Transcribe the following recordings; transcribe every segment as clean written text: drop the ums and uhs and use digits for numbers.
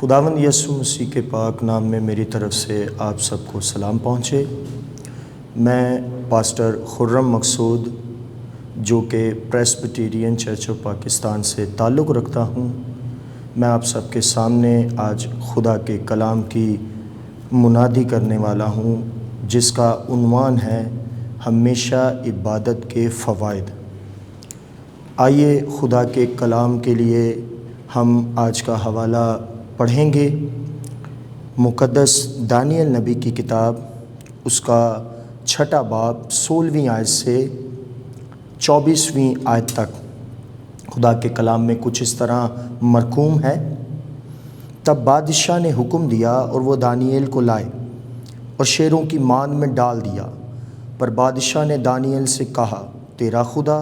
خداوند یسوع مسیح کے پاک نام میں میری طرف سے آپ سب کو سلام پہنچے۔ میں پاسٹر خرم مقصود جو کہ پریسبیٹیرین چرچ آف پاکستان سے تعلق رکھتا ہوں، میں آپ سب کے سامنے آج خدا کے کلام کی منادی کرنے والا ہوں، جس کا عنوان ہے ہمیشہ عبادت کے فوائد۔ آئیے خدا کے کلام کے لیے ہم آج کا حوالہ پڑھیں گے۔ مقدس دانیل نبی کی کتاب، اس کا 6 باب 16ویں آیت سے 24ویں آیت تک خدا کے کلام میں کچھ اس طرح مرقوم ہے۔ تب بادشاہ نے حکم دیا اور وہ دانیل کو لائے اور شیروں کی ماند میں ڈال دیا، پر بادشاہ نے دانیل سے کہا، تیرا خدا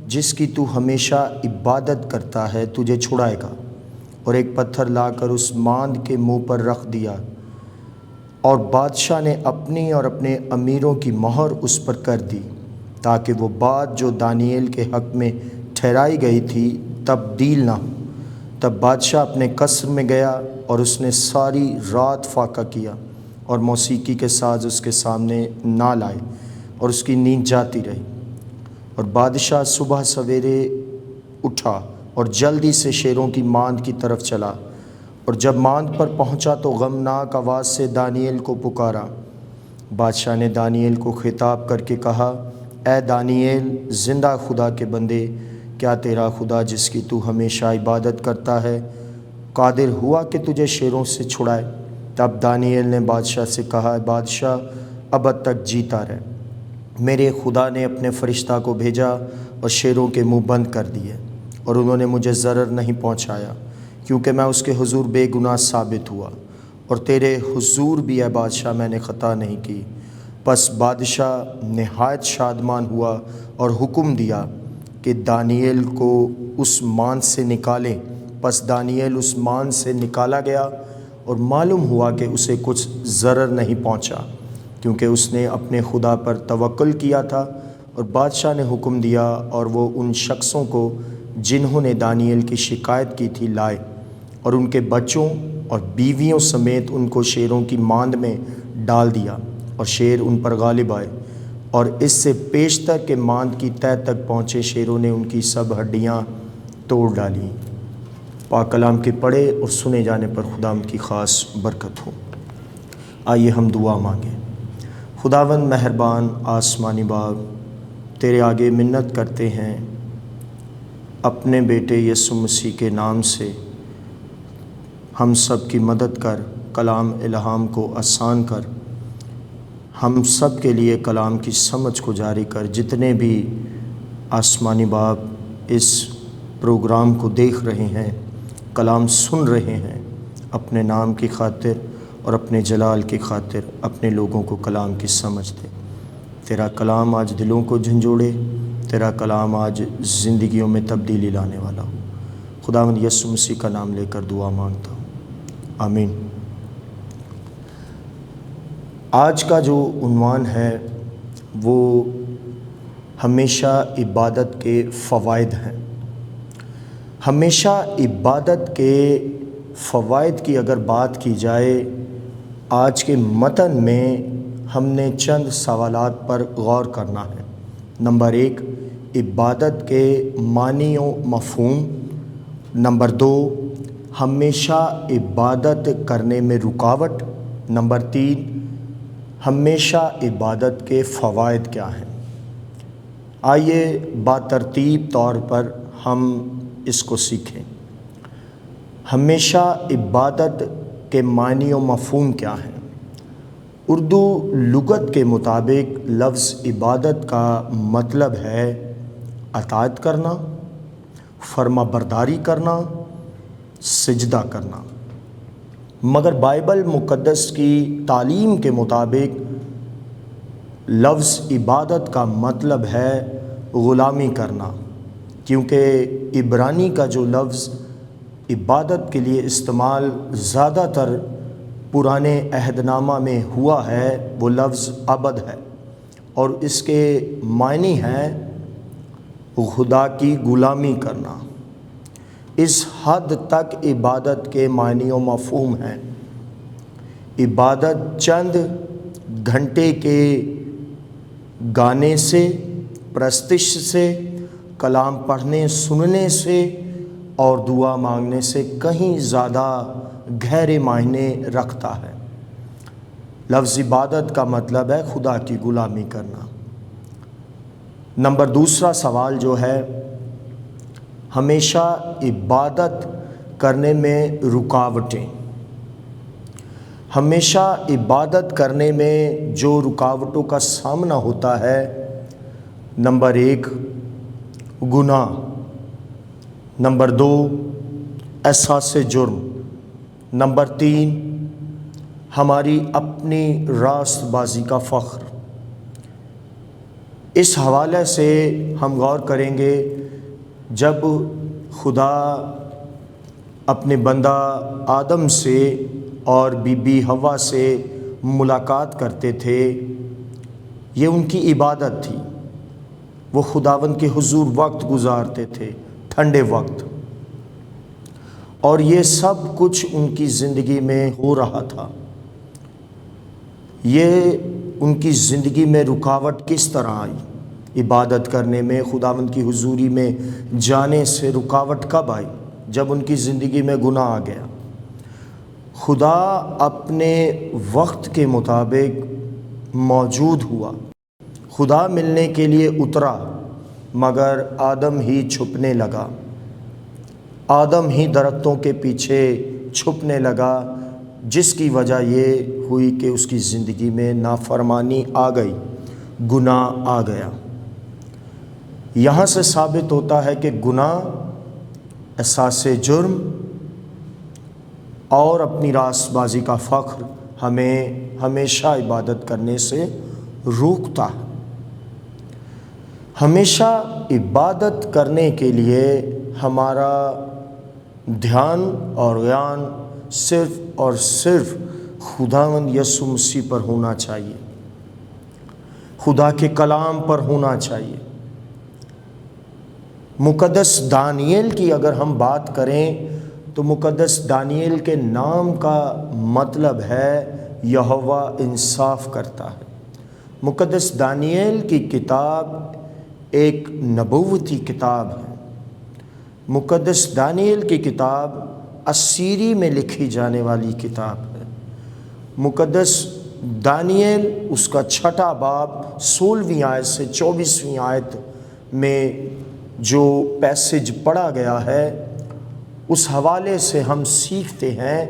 جس کی تو ہمیشہ عبادت کرتا ہے تجھے چھڑائے گا۔ اور ایک پتھر لا کر اس ماند کے منہ پر رکھ دیا، اور بادشاہ نے اپنی اور اپنے امیروں کی مہر اس پر کر دی، تاکہ وہ بات جو دانیل کے حق میں ٹھہرائی گئی تھی تبدیل نہ ہو۔ تب بادشاہ اپنے قصر میں گیا اور اس نے ساری رات فاقہ کیا، اور موسیقی کے ساز اس کے سامنے نہ لائے، اور اس کی نیند جاتی رہی۔ اور بادشاہ صبح سویرے اٹھا اور جلدی سے شیروں کی ماند کی طرف چلا، اور جب ماند پر پہنچا تو غمناک آواز سے دانیل کو پکارا۔ بادشاہ نے دانیل کو خطاب کر کے کہا، اے دانیل، زندہ خدا کے بندے، کیا تیرا خدا جس کی تو ہمیشہ عبادت کرتا ہے قادر ہوا کہ تجھے شیروں سے چھڑائے؟ تب دانیل نے بادشاہ سے کہا، بادشاہ ابد تک جیتا رہے، میرے خدا نے اپنے فرشتہ کو بھیجا اور شیروں کے منہ بند کر دیے، اور انہوں نے مجھے ضرر نہیں پہنچایا، کیونکہ میں اس کے حضور بے گناہ ثابت ہوا، اور تیرے حضور بھی اے بادشاہ میں نے خطا نہیں کی۔ پس بادشاہ نہایت شادمان ہوا اور حکم دیا کہ دانیل کو اس ماند سے نکالیں۔ پس دانیل اس ماند سے نکالا گیا، اور معلوم ہوا کہ اسے کچھ ضرر نہیں پہنچا، کیونکہ اس نے اپنے خدا پر توکل کیا تھا۔ اور بادشاہ نے حکم دیا، اور وہ ان شخصوں کو جنہوں نے دانیل کی شکایت کی تھی لائے، اور ان کے بچوں اور بیویوں سمیت ان کو شیروں کی ماند میں ڈال دیا، اور شیر ان پر غالب آئے، اور اس سے پیشتر کے ماند کی تہہ تک پہنچے شیروں نے ان کی سب ہڈیاں توڑ ڈالیں۔ پاک کلام کے پڑھے اور سنے جانے پر خداوند کی خاص برکت ہو۔ آئیے ہم دعا مانگیں۔ خداوند مہربان آسمانی باپ، تیرے آگے منت کرتے ہیں، اپنے بیٹے یسوع مسیح کے نام سے ہم سب کی مدد کر، کلام الہام کو آسان کر، ہم سب کے لیے کلام کی سمجھ کو جاری کر۔ جتنے بھی آسمانی باپ اس پروگرام کو دیکھ رہے ہیں، کلام سن رہے ہیں، اپنے نام کی خاطر اور اپنے جلال کی خاطر اپنے لوگوں کو کلام کی سمجھ دے۔ تیرا کلام آج دلوں کو جھنجھوڑے، تیرا کلام آج زندگیوں میں تبدیلی لانے والا ہو۔ خداوند یسوع مسیح کا نام لے کر دعا مانگتا ہوں، آمین۔ آج کا جو عنوان ہے وہ ہمیشہ عبادت کے فوائد ہیں۔ ہمیشہ عبادت کے فوائد کی اگر بات کی جائے، آج کے متن میں ہم نے چند سوالات پر غور کرنا ہے۔ نمبر 1، عبادت کے معنی و مفہوم۔ نمبر 2، ہمیشہ عبادت کرنے میں رکاوٹ۔ نمبر 3، ہمیشہ عبادت کے فوائد کیا ہیں۔ آئیے باترتیب طور پر ہم اس کو سیکھیں۔ ہمیشہ عبادت کے معنی و مفہوم کیا ہیں؟ اردو لغت کے مطابق لفظ عبادت کا مطلب ہے اطاعت کرنا، فرما برداری کرنا، سجدہ کرنا۔ مگر بائبل مقدس کی تعلیم کے مطابق لفظ عبادت کا مطلب ہے غلامی کرنا، کیونکہ عبرانی کا جو لفظ عبادت کے لیے استعمال زیادہ تر پرانے عہد نامہ میں ہوا ہے وہ لفظ عبد ہے، اور اس کے معنی ہیں خدا کی غلامی کرنا۔ اس حد تک عبادت کے معنی و مفہوم ہیں۔ عبادت چند گھنٹے کے گانے سے، پرستش سے، کلام پڑھنے سننے سے اور دعا مانگنے سے کہیں زیادہ گہرے معنی رکھتا ہے۔ لفظ عبادت کا مطلب ہے خدا کی غلامی کرنا۔ نمبر دوسرا سوال جو ہے، ہمیشہ عبادت کرنے میں رکاوٹیں۔ ہمیشہ عبادت کرنے میں جو رکاوٹوں کا سامنا ہوتا ہے، نمبر 1 گناہ، نمبر 2 احساس جرم، نمبر 3 ہماری اپنی راست بازی کا فخر۔ اس حوالے سے ہم غور کریں گے، جب خدا اپنے بندہ آدم سے اور بی بی حوا سے ملاقات کرتے تھے، یہ ان کی عبادت تھی۔ وہ خداوند کے حضور وقت گزارتے تھے، ٹھنڈے وقت، اور یہ سب کچھ ان کی زندگی میں ہو رہا تھا۔ یہ ان کی زندگی میں رکاوٹ کس طرح آئی؟ عبادت کرنے میں، خداوند کی حضوری میں جانے سے رکاوٹ کب آئی؟ جب ان کی زندگی میں گناہ آ گیا۔ خدا اپنے وقت کے مطابق موجود ہوا، خدا ملنے کے لیے اترا، مگر آدم ہی چھپنے لگا، آدم ہی درختوں کے پیچھے چھپنے لگا، جس کی وجہ یہ ہوئی کہ اس کی زندگی میں نافرمانی آ گئی، گناہ آ گیا۔ یہاں سے ثابت ہوتا ہے کہ گناہ، احساس جرم اور اپنی راست بازی کا فخر ہمیں ہمیشہ عبادت کرنے سے روکتا ہے۔ ہمیشہ عبادت کرنے کے لیے ہمارا دھیان اور غیان صرف اور صرف خداوند یسوع مسیح پر ہونا چاہیے، خدا کے کلام پر ہونا چاہیے۔ مقدس دانیل کی اگر ہم بات کریں تو مقدس دانیل کے نام کا مطلب ہے یہوہ انصاف کرتا ہے۔ مقدس دانیل کی کتاب ایک نبوتی کتاب ہے۔ مقدس دانیل کی کتاب اسیری میں لکھی جانے والی کتاب ہے۔ مقدس دانیل اس کا 6 باب 16ویں آیت سے 24ویں آیت میں جو پیسج پڑھا گیا ہے، اس حوالے سے ہم سیکھتے ہیں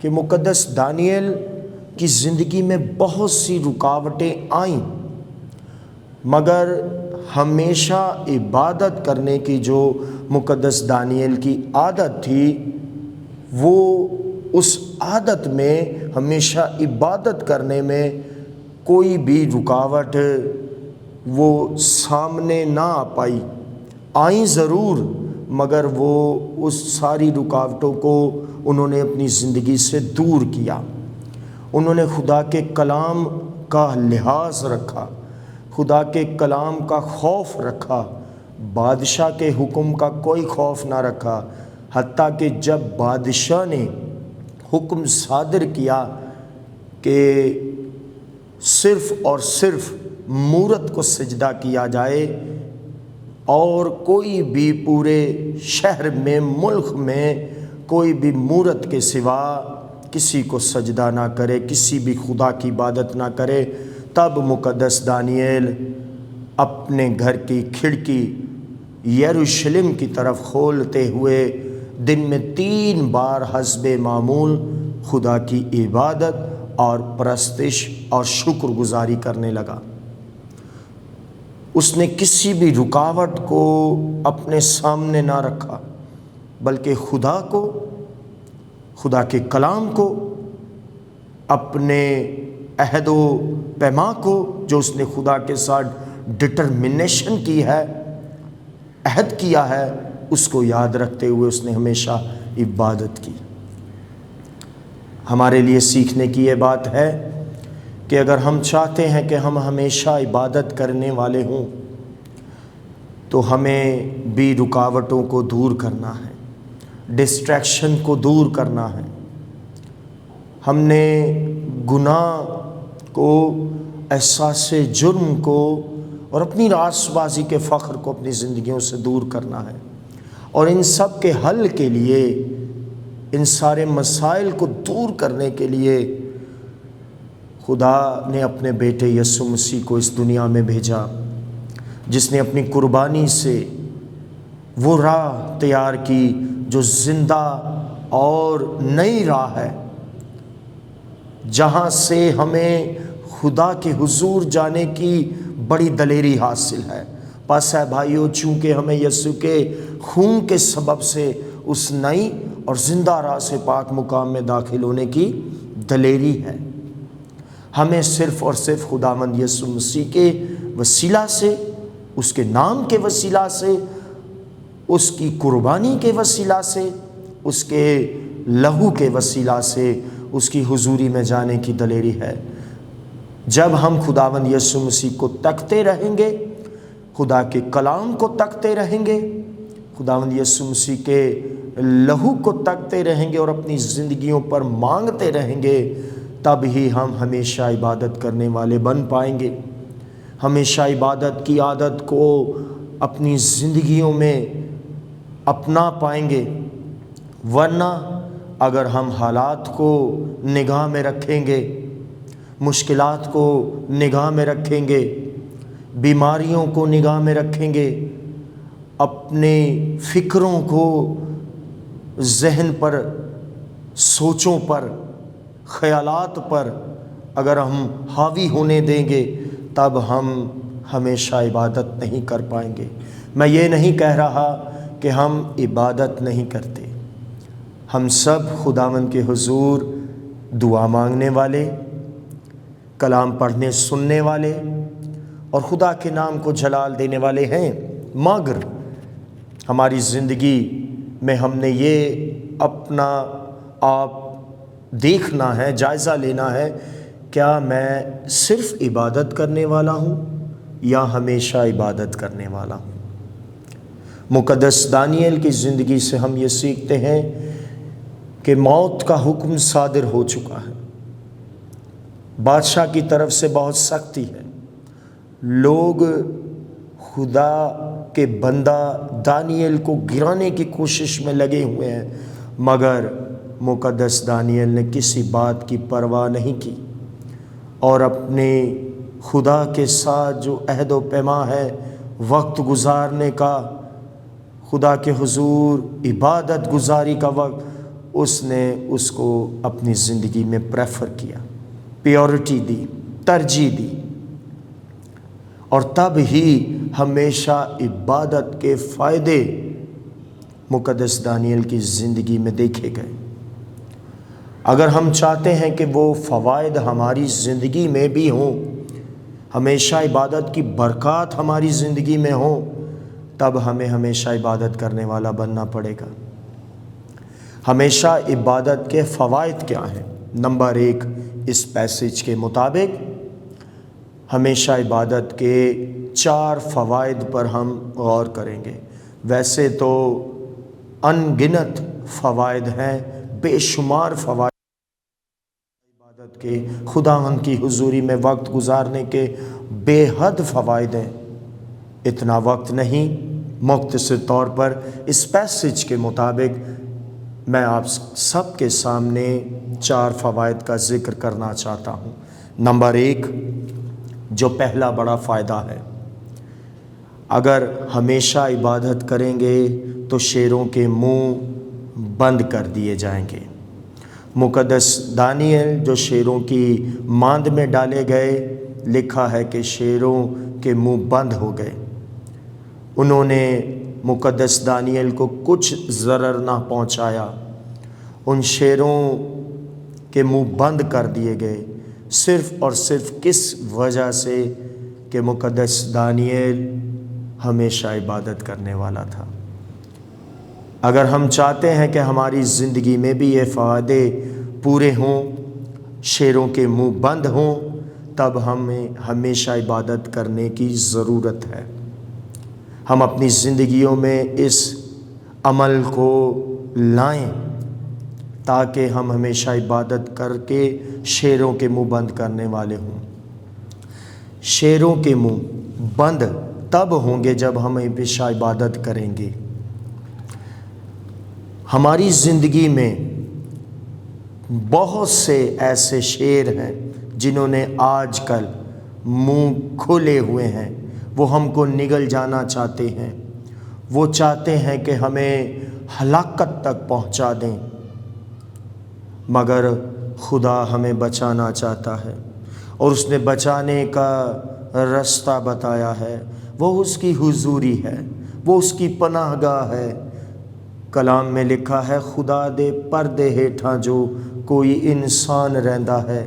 کہ مقدس دانیل کی زندگی میں بہت سی رکاوٹیں آئیں، مگر ہمیشہ عبادت کرنے کی جو مقدس دانیل کی عادت تھی، وہ اس عادت میں ہمیشہ عبادت کرنے میں کوئی بھی رکاوٹ وہ سامنے نہ آ پائی۔ آئیں ضرور، مگر وہ اس ساری رکاوٹوں کو انہوں نے اپنی زندگی سے دور کیا۔ انہوں نے خدا کے کلام کا لحاظ رکھا، خدا کے کلام کا خوف رکھا، بادشاہ کے حکم کا کوئی خوف نہ رکھا، حتیٰ کہ جب بادشاہ نے حکم صادر کیا کہ صرف اور صرف مورت کو سجدہ کیا جائے اور کوئی بھی پورے شہر میں، ملک میں کوئی بھی مورت کے سوا کسی کو سجدہ نہ کرے، کسی بھی خدا کی عبادت نہ کرے، تب مقدس دانیل اپنے گھر کی کھڑکی یروشلم کی طرف کھولتے ہوئے دن میں 3 بار حسب معمول خدا کی عبادت اور پرستش اور شکر گزاری کرنے لگا۔ اس نے کسی بھی رکاوٹ کو اپنے سامنے نہ رکھا، بلکہ خدا کو، خدا کے کلام کو، اپنے عہد و پیما کو جو اس نے خدا کے ساتھ ڈٹرمنیشن کی ہے، عہد کیا ہے، اس کو یاد رکھتے ہوئے اس نے ہمیشہ عبادت کی۔ ہمارے لیے سیکھنے کی یہ بات ہے کہ اگر ہم چاہتے ہیں کہ ہم ہمیشہ عبادت کرنے والے ہوں تو ہمیں بھی رکاوٹوں کو دور کرنا ہے۔ ڈسٹریکشن کو دور کرنا ہے، ہم نے گناہ کو، احساس جرم کو اور اپنی راست بازی کے فخر کو اپنی زندگیوں سے دور کرنا ہے، اور ان سب کے حل کے لیے، ان سارے مسائل کو دور کرنے کے لیے خدا نے اپنے بیٹے یسوع مسیح کو اس دنیا میں بھیجا، جس نے اپنی قربانی سے وہ راہ تیار کی جو زندہ اور نئی راہ ہے، جہاں سے ہمیں خدا کے حضور جانے کی بڑی دلیری حاصل ہے۔ پس ہے بھائیو، چونکہ ہمیں یسوع کے خون کے سبب سے اس نئی اور زندہ راہ سے پاک مقام میں داخل ہونے کی دلیری ہے، ہمیں صرف اور صرف خداوند یسوع مسیح کے وسیلہ سے، اس کے نام کے وسیلہ سے، اس کی قربانی کے وسیلہ سے، اس کے لہو کے وسیلہ سے اس کی حضوری میں جانے کی دلیری ہے۔ جب ہم خداوند یسوع مسیح کو تکتے رہیں گے، خدا کے کلام کو تکتے رہیں گے، خداوند یسوع مسیح کے لہو کو تکتے رہیں گے اور اپنی زندگیوں پر مانگتے رہیں گے، تب ہی ہم ہمیشہ عبادت کرنے والے بن پائیں گے، ہمیشہ عبادت کی عادت کو اپنی زندگیوں میں اپنا پائیں گے۔ ورنہ اگر ہم حالات کو نگاہ میں رکھیں گے، مشکلات کو نگاہ میں رکھیں گے، بیماریوں کو نگاہ میں رکھیں گے، اپنے فکروں کو ذہن پر، سوچوں پر، خیالات پر اگر ہم حاوی ہونے دیں گے، تب ہم ہمیشہ عبادت نہیں کر پائیں گے۔ میں یہ نہیں کہہ رہا کہ ہم عبادت نہیں کرتے، ہم سب خداوند کے حضور دعا مانگنے والے، کلام پڑھنے سننے والے اور خدا کے نام کو جلال دینے والے ہیں، مگر ہماری زندگی میں ہم نے یہ اپنا آپ دیکھنا ہے، جائزہ لینا ہے، کیا میں صرف عبادت کرنے والا ہوں یا ہمیشہ عبادت کرنے والا ہوں؟ مقدس دانیل کی زندگی سے ہم یہ سیکھتے ہیں کہ موت کا حکم صادر ہو چکا ہے، بادشاہ کی طرف سے بہت سختی ہے، لوگ خدا کے بندہ دانیل کو گرانے کی کوشش میں لگے ہوئے ہیں، مگر مقدس دانیل نے کسی بات کی پرواہ نہیں کی اور اپنے خدا کے ساتھ جو عہد و پیمان ہے، وقت گزارنے کا، خدا کے حضور عبادت گزاری کا وقت، اس نے اس کو اپنی زندگی میں پریفر کیا، پیورٹی دی، ترجیح دی، اور تب ہی ہمیشہ عبادت کے فائدے مقدس دانیل کی زندگی میں دیکھے گئے۔ اگر ہم چاہتے ہیں کہ وہ فوائد ہماری زندگی میں بھی ہوں، ہمیشہ عبادت کی برکات ہماری زندگی میں ہوں، تب ہمیں ہمیشہ عبادت کرنے والا بننا پڑے گا۔ ہمیشہ عبادت کے فوائد کیا ہیں؟ نمبر 1، اس پیسج کے مطابق ہمیشہ عبادت کے 4 فوائد پر ہم غور کریں گے۔ ویسے تو ان گنت فوائد ہیں، بے شمار فوائد عبادت کے، خداوند کی حضوری میں وقت گزارنے کے بے حد فوائد ہیں۔ اتنا وقت نہیں، مختصر طور پر اس پیسج کے مطابق میں آپ سب کے سامنے 4 فوائد کا ذکر کرنا چاہتا ہوں۔ نمبر 1، جو پہلا بڑا فائدہ ہے، اگر ہمیشہ عبادت کریں گے تو شیروں کے منہ بند کر دیے جائیں گے۔ مقدس دانیل جو شیروں کی ماند میں ڈالے گئے، لکھا ہے کہ شیروں کے منہ بند ہو گئے، انہوں نے مقدس دانیل کو کچھ ضرر نہ پہنچایا، ان شیروں کے منہ بند کر دیے گئے، صرف اور صرف کس وجہ سے کہ مقدس دانیل ہمیشہ عبادت کرنے والا تھا۔ اگر ہم چاہتے ہیں کہ ہماری زندگی میں بھی یہ فائدے پورے ہوں، شیروں کے منہ بند ہوں، تب ہمیں ہمیشہ عبادت کرنے کی ضرورت ہے۔ ہم اپنی زندگیوں میں اس عمل کو لائیں تاکہ ہم ہمیشہ عبادت کر کے شیروں کے منہ بند کرنے والے ہوں۔ شیروں کے منہ بند تب ہوں گے جب ہم ہمیشہ عبادت کریں گے۔ ہماری زندگی میں بہت سے ایسے شیر ہیں جنہوں نے آج کل منہ کھولے ہوئے ہیں، وہ ہم کو نگل جانا چاہتے ہیں، وہ چاہتے ہیں کہ ہمیں ہلاکت تک پہنچا دیں، مگر خدا ہمیں بچانا چاہتا ہے اور اس نے بچانے کا رستہ بتایا ہے۔ وہ اس کی حضوری ہے، وہ اس کی پناہ گاہ ہے۔ کلام میں لکھا ہے، خدا دے پردے ہیٹھاں جو کوئی انسان رہندا ہے،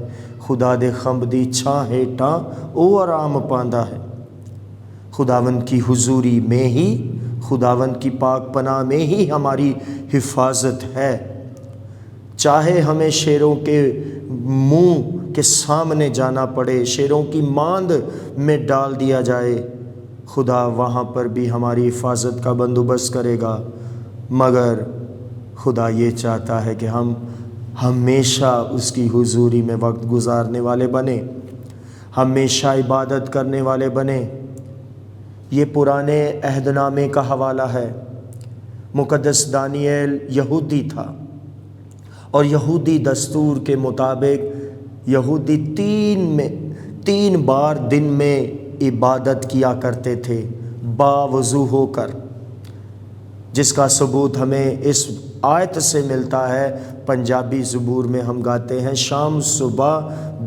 خدا دے خمب دی چھاں ہیٹھاں او آرام پاندا ہے۔ خداوند کی حضوری میں ہی، خداوند کی پاک پناہ میں ہی ہماری حفاظت ہے۔ چاہے ہمیں شیروں کے منہ کے سامنے جانا پڑے، شیروں کی ماند میں ڈال دیا جائے، خدا وہاں پر بھی ہماری حفاظت کا بندوبست کرے گا، مگر خدا یہ چاہتا ہے کہ ہم ہمیشہ اس کی حضوری میں وقت گزارنے والے بنیں، ہمیشہ عبادت کرنے والے بنیں۔ یہ پرانے عہد نامے کا حوالہ ہے۔ مقدس دانییل یہودی تھا اور یہودی دستور کے مطابق یہودی تین بار دن میں عبادت کیا کرتے تھے باوضو ہو کر، جس کا ثبوت ہمیں اس آیت سے ملتا ہے۔ پنجابی زبور میں ہم گاتے ہیں، شام صبح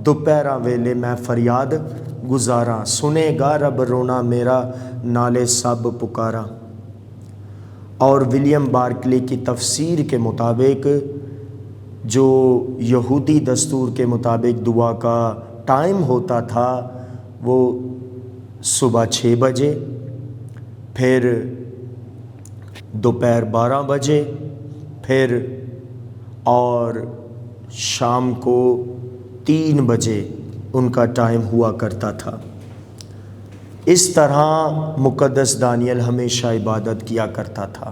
دوپہراں ویلے میں فریاد گزاراں، سنے گا رب رونا میرا نالے سب پکارا۔ اور ولیم بارکلی کی تفسیر کے مطابق جو یہودی دستور کے مطابق دعا کا ٹائم ہوتا تھا وہ صبح 6 بجے، پھر دوپہر 12 بجے، پھر اور شام کو 3 بجے ان کا ٹائم ہوا کرتا تھا۔ اس طرح مقدس دانیل ہمیشہ عبادت کیا کرتا تھا،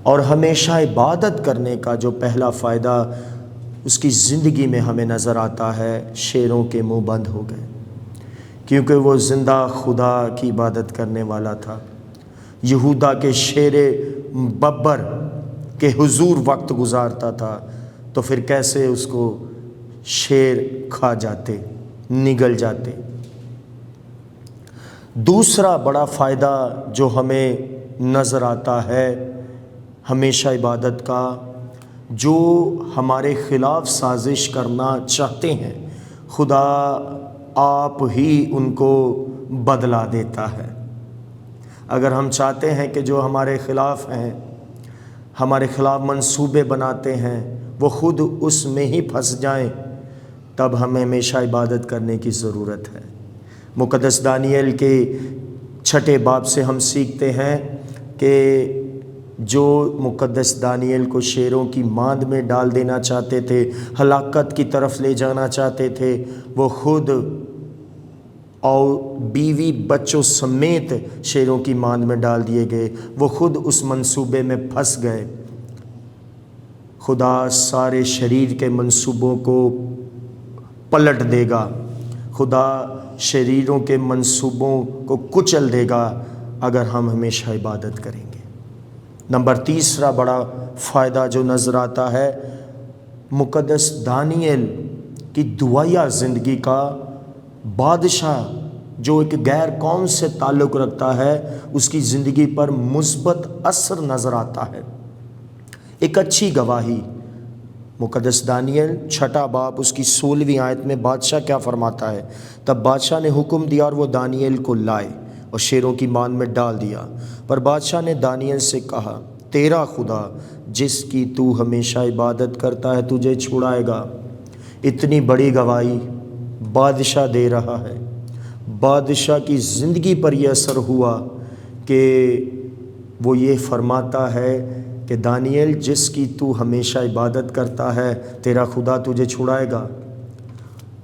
اور ہمیشہ عبادت کرنے کا جو پہلا فائدہ اس کی زندگی میں ہمیں نظر آتا ہے، شیروں کے منہ بند ہو گئے، کیونکہ وہ زندہ خدا کی عبادت کرنے والا تھا۔ یہودا کے شیر ببر کے حضور وقت گزارتا تھا، تو پھر کیسے اس کو شیر کھا جاتے، نگل جاتے۔ دوسرا بڑا فائدہ جو ہمیں نظر آتا ہے ہمیشہ عبادت کا، جو ہمارے خلاف سازش کرنا چاہتے ہیں، خدا آپ ہی ان کو بدلا دیتا ہے۔ اگر ہم چاہتے ہیں کہ جو ہمارے خلاف ہیں، ہمارے خلاف منصوبے بناتے ہیں، وہ خود اس میں ہی پھنس جائیں، تب ہمیں ہمیشہ عبادت کرنے کی ضرورت ہے۔ مقدس دانیل کے 6 باب سے ہم سیکھتے ہیں کہ جو مقدس دانیل کو شیروں کی ماند میں ڈال دینا چاہتے تھے، ہلاکت کی طرف لے جانا چاہتے تھے، وہ خود اور بیوی بچوں سمیت شیروں کی ماند میں ڈال دیے گئے، وہ خود اس منصوبے میں پھنس گئے۔ خدا سارے شریر کے منصوبوں کو پلٹ دے گا، خدا شریروں کے منصوبوں کو کچل دے گا اگر ہم ہمیشہ عبادت کریں گے۔ نمبر 3 بڑا فائدہ جو نظر آتا ہے مقدس دانیل کی دعائیہ زندگی کا، بادشاہ جو ایک غیر قوم سے تعلق رکھتا ہے اس کی زندگی پر مثبت اثر نظر آتا ہے۔ ایک اچھی گواہی، مقدس دانیل 6 باب اس کی 16ویں آیت میں بادشاہ کیا فرماتا ہے، تب بادشاہ نے حکم دیا اور وہ دانیل کو لائے اور شیروں کی ماند میں ڈال دیا، پر بادشاہ نے دانیل سے کہا، تیرا خدا جس کی تو ہمیشہ عبادت کرتا ہے تجھے چھڑائے گا۔ اتنی بڑی گواہی بادشاہ دے رہا ہے، بادشاہ کی زندگی پر یہ اثر ہوا کہ وہ یہ فرماتا ہے کہ دانیل جس کی تو ہمیشہ عبادت کرتا ہے تیرا خدا تجھے چھڑائے گا۔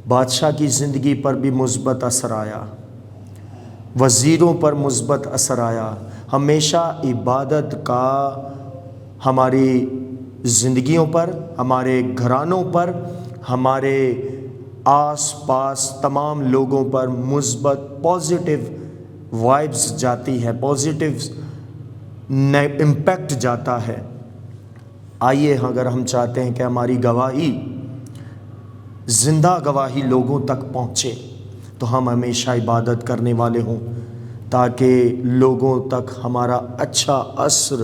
بادشاہ کی زندگی پر بھی مثبت اثر آیا، وزیروں پر مثبت اثر آیا۔ ہمیشہ عبادت کا ہماری زندگیوں پر، ہمارے گھرانوں پر، ہمارے آس پاس تمام لوگوں پر مثبت پازیٹیو وائبز جاتی ہے، پازیٹیو امپیکٹ جاتا ہے۔ آئیے اگر ہم چاہتے ہیں کہ ہماری گواہی، زندہ گواہی لوگوں تک پہنچے، تو ہم ہمیشہ عبادت کرنے والے ہوں، تاکہ لوگوں تک ہمارا اچھا اثر،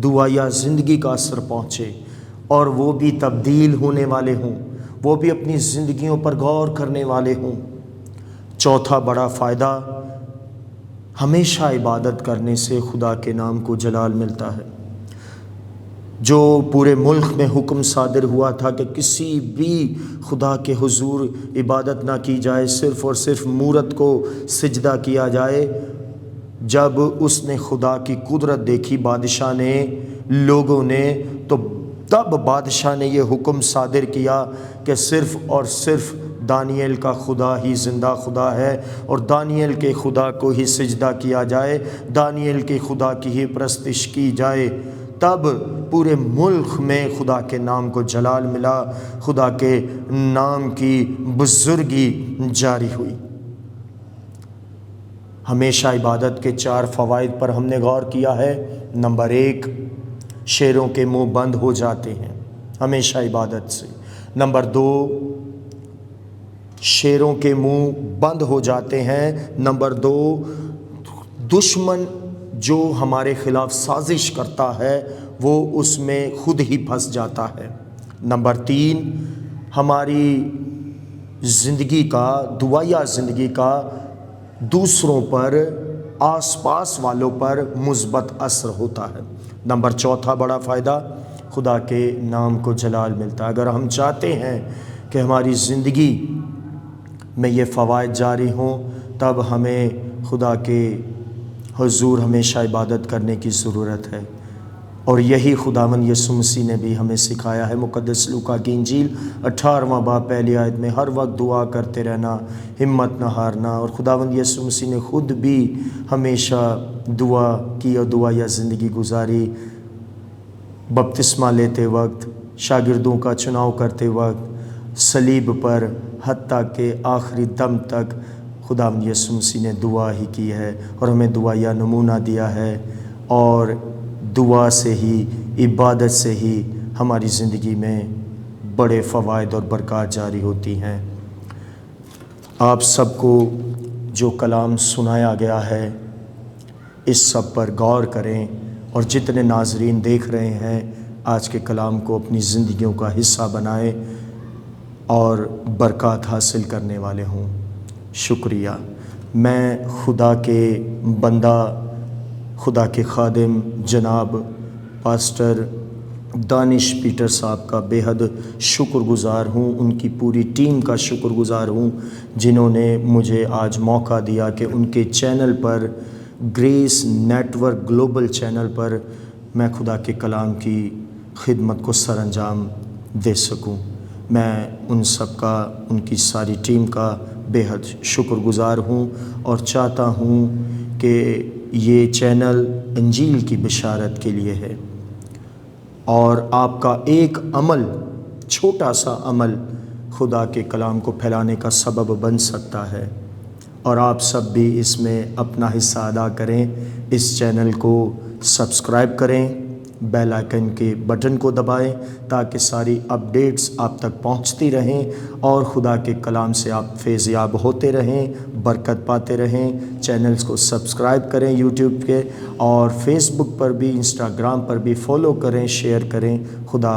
دعا یا زندگی کا اثر پہنچے، اور وہ بھی تبدیل ہونے والے ہوں، وہ بھی اپنی زندگیوں پر غور کرنے والے ہوں۔ چوتھا بڑا فائدہ، ہمیشہ عبادت کرنے سے خدا کے نام کو جلال ملتا ہے۔ جو پورے ملک میں حکم صادر ہوا تھا کہ کسی بھی خدا کے حضور عبادت نہ کی جائے، صرف اور صرف مورت کو سجدہ کیا جائے، جب اس نے خدا کی قدرت دیکھی بادشاہ نے، لوگوں نے، تو تب بادشاہ نے یہ حکم صادر کیا کہ صرف اور صرف دانیل کا خدا ہی زندہ خدا ہے، اور دانیل کے خدا کو ہی سجدہ کیا جائے، دانیل کے خدا کی ہی پرستش کی جائے۔ تب پورے ملک میں خدا کے نام کو جلال ملا، خدا کے نام کی بزرگی جاری ہوئی۔ ہمیشہ عبادت کے 4 فوائد پر ہم نے غور کیا ہے۔ نمبر 1، شیروں کے منہ بند ہو جاتے ہیں ہمیشہ عبادت سے۔ نمبر 2، شیروں کے منہ بند ہو جاتے ہیں۔ نمبر 2، دشمن جو ہمارے خلاف سازش کرتا ہے وہ اس میں خود ہی پھنس جاتا ہے۔ نمبر 3، ہماری زندگی کا، دعائیا زندگی کا دوسروں پر، آس پاس والوں پر مثبت اثر ہوتا ہے۔ نمبر 4 بڑا فائدہ، خدا کے نام کو جلال ملتا ہے۔ اگر ہم چاہتے ہیں کہ ہماری زندگی میں یہ فوائد جاری ہوں، تب ہمیں خدا کے حضور ہمیشہ عبادت کرنے کی ضرورت ہے، اور یہی خداوند یسوع مسیح نے بھی ہمیں سکھایا ہے۔ مقدس لوکا کی انجیل 18واں باب پہلی آیت میں، ہر وقت دعا کرتے رہنا، ہمت نہ ہارنا۔ اور خداوند یسوع مسیح نے خود بھی ہمیشہ دعا کی اور دعا یا زندگی گزاری۔ بپتسمہ لیتے وقت، شاگردوں کا چناؤ کرتے وقت، صلیب پر، حتیٰ کہ آخری دم تک خداوند یسوع مسیح نے دعا ہی کی ہے، اور ہمیں دعائیا نمونہ دیا ہے، اور دعا سے ہی، عبادت سے ہی ہماری زندگی میں بڑے فوائد اور برکات جاری ہوتی ہیں۔ آپ سب کو جو کلام سنایا گیا ہے، اس سب پر غور کریں، اور جتنے ناظرین دیکھ رہے ہیں، آج کے کلام کو اپنی زندگیوں کا حصہ بنائیں اور برکات حاصل کرنے والے ہوں۔ شکریہ۔ میں خدا کے بندہ، خدا کے خادم جناب پاسٹر دانش پیٹر صاحب کا بے حد شکر گزار ہوں، ان کی پوری ٹیم کا شکر گزار ہوں، جنہوں نے مجھے آج موقع دیا کہ ان کے چینل پر، grace network global channel پر، میں خدا کے کلام کی خدمت کو سر انجام دے سکوں۔ میں ان سب کا، ان کی ساری ٹیم کا بے حد شکر گزار ہوں، اور چاہتا ہوں کہ یہ چینل انجیل کی بشارت کے لیے ہے، اور آپ کا ایک عمل، چھوٹا سا عمل، خدا کے کلام کو پھیلانے کا سبب بن سکتا ہے، اور آپ سب بھی اس میں اپنا حصہ ادا کریں۔ اس چینل کو سبسکرائب کریں، بیل آئیکن کے بٹن کو دبائیں، تاکہ ساری اپڈیٹس آپ تک پہنچتی رہیں، اور خدا کے کلام سے آپ فیض یاب ہوتے رہیں، برکت پاتے رہیں۔ چینلز کو سبسکرائب کریں یوٹیوب کے، اور فیس بک پر بھی، انسٹاگرام پر بھی فالو کریں، شیئر کریں۔ خدا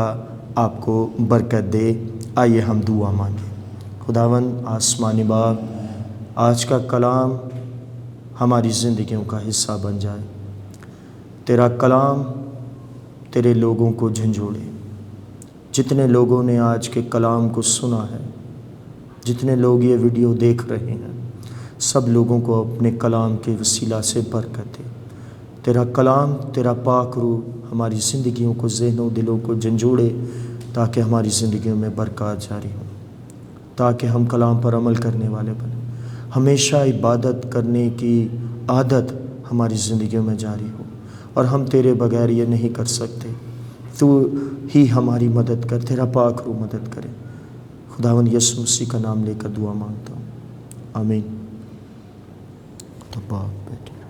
آپ کو برکت دے۔ آئیے ہم دعا مانگیں۔ خداوند آسمانی باپ، آج کا کلام ہماری زندگیوں کا حصہ بن جائے۔ تیرا کلام تیرے لوگوں کو جھنجھوڑے۔ جتنے لوگوں نے آج کے کلام کو سنا ہے، جتنے لوگ یہ ویڈیو دیکھ رہے ہیں، سب لوگوں کو اپنے کلام کے وسیلہ سے برکت دے۔ تیرا کلام، تیرا پاک روح ہماری زندگیوں کو، ذہنوں، دلوں کو جھنجھوڑے، تاکہ ہماری زندگیوں میں برکات جاری ہو، تاکہ ہم کلام پر عمل کرنے والے بنیں۔ ہمیشہ عبادت کرنے کی عادت ہماری زندگیوں میں جاری ہو، اور ہم تیرے بغیر یہ نہیں کر سکتے۔ تو ہی ہماری مدد کر، تیرا پاک روح مدد کرے۔ خداوند یسوع مسیح کا نام لے کر دعا مانگتا ہوں، آمین۔ تو باپ بیٹھے۔